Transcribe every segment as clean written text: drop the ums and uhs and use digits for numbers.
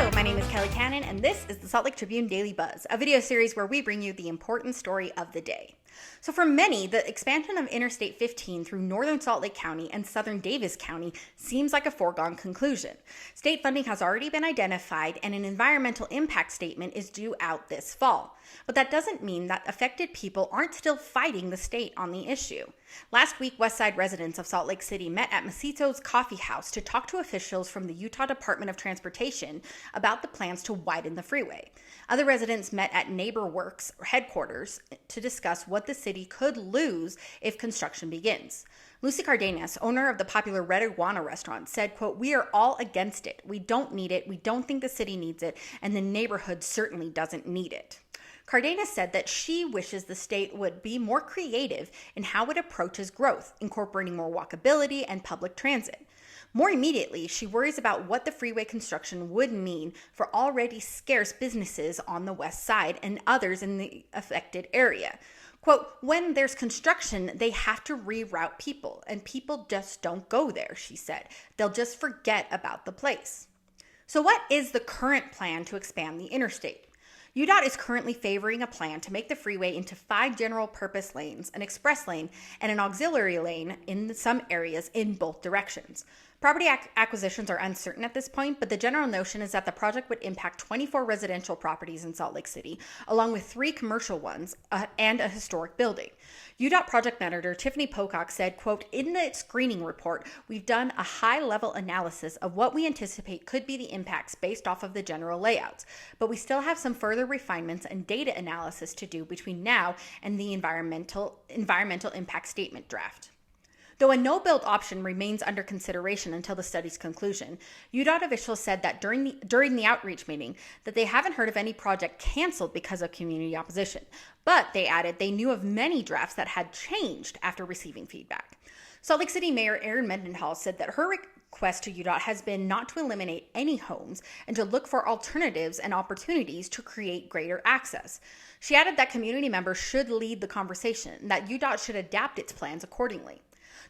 Hello, my name is Kelly Cannon, and this is the Salt Lake Tribune Daily Buzz, a video series where we bring you the important story of the day. So for many, the expansion of Interstate 15 through northern Salt Lake County and southern Davis County seems like a foregone conclusion. State funding has already been identified, and an environmental impact statement is due out this fall. But that doesn't mean that affected people aren't still fighting the state on the issue. Last week, Westside residents of Salt Lake City met at Macito's Coffee House to talk to officials from the Utah Department of Transportation about the plans to widen the freeway. Other residents met at NeighborWorks headquarters to discuss what the city could lose if construction begins. Lucy Cardenas, owner of the popular Red Iguana restaurant, said, quote, "We are all against it. We don't need it. We don't think the city needs it. And the neighborhood certainly doesn't need it." Cardenas said that she wishes the state would be more creative in how it approaches growth, incorporating more walkability and public transit. More immediately, she worries about what the freeway construction would mean for already scarce businesses on the west side and others in the affected area. Quote, "When there's construction, they have to reroute people, and people just don't go there," she said. "They'll just forget about the place." So what is the current plan to expand the interstate? UDOT is currently favoring a plan to make the freeway into 5 general purpose lanes, an express lane, and an auxiliary lane in some areas in both directions. Property acquisitions are uncertain at this point, but the general notion is that the project would impact 24 residential properties in Salt Lake City, along with 3 commercial ones and a historic building. UDOT project manager Tiffany Pocock said, quote, "In the screening report, we've done a high-level analysis of what we anticipate could be the impacts based off of the general layouts, but we still have some further refinements and data analysis to do between now and the environmental impact statement draft." Though a no-build option remains under consideration until the study's conclusion, UDOT officials said that during the outreach meeting that they haven't heard of any project canceled because of community opposition. But they added they knew of many drafts that had changed after receiving feedback. Salt Lake City Mayor Erin Mendenhall said that her request to UDOT has been not to eliminate any homes and to look for alternatives and opportunities to create greater access. She added that community members should lead the conversation and that UDOT should adapt its plans accordingly.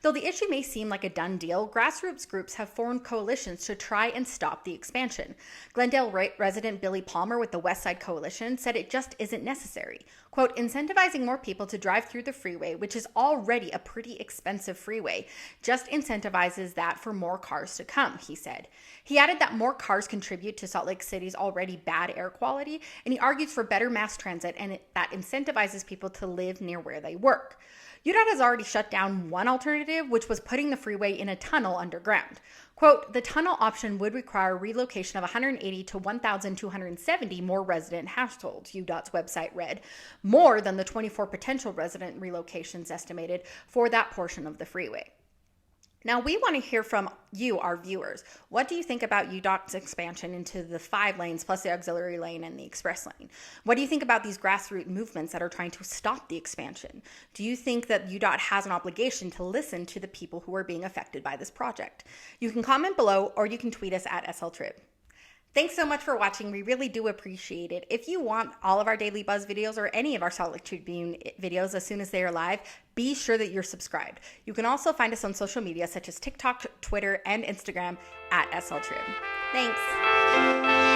Though the issue may seem like a done deal, grassroots groups have formed coalitions to try and stop the expansion. Glendale resident Billy Palmer with the Westside Coalition said it just isn't necessary. Quote, "Incentivizing more people to drive through the freeway, which is already a pretty expensive freeway, just incentivizes that for more cars to come," he said. He added that more cars contribute to Salt Lake City's already bad air quality, and he argues for better mass transit and that incentivizes people to live near where they work. UDOT has already shut down one alternative, which was putting the freeway in a tunnel underground. Quote, "The tunnel option would require relocation of 180 to 1,270 more resident households," UDOT's website read, more than the 24 potential resident relocations estimated for that portion of the freeway. Now, we want to hear from you, our viewers. What do you think about UDOT's expansion into the 5 lanes plus the auxiliary lane and the express lane? What do you think about these grassroots movements that are trying to stop the expansion? Do you think that UDOT has an obligation to listen to the people who are being affected by this project? You can comment below or you can tweet us at SLTrib. Thanks so much for watching. We really do appreciate it. If you want all of our Daily Buzz videos or any of our Salt Lake Tribune videos as soon as they are live, be sure that you're subscribed. You can also find us on social media such as TikTok, Twitter, and Instagram at SLTrib. Thanks.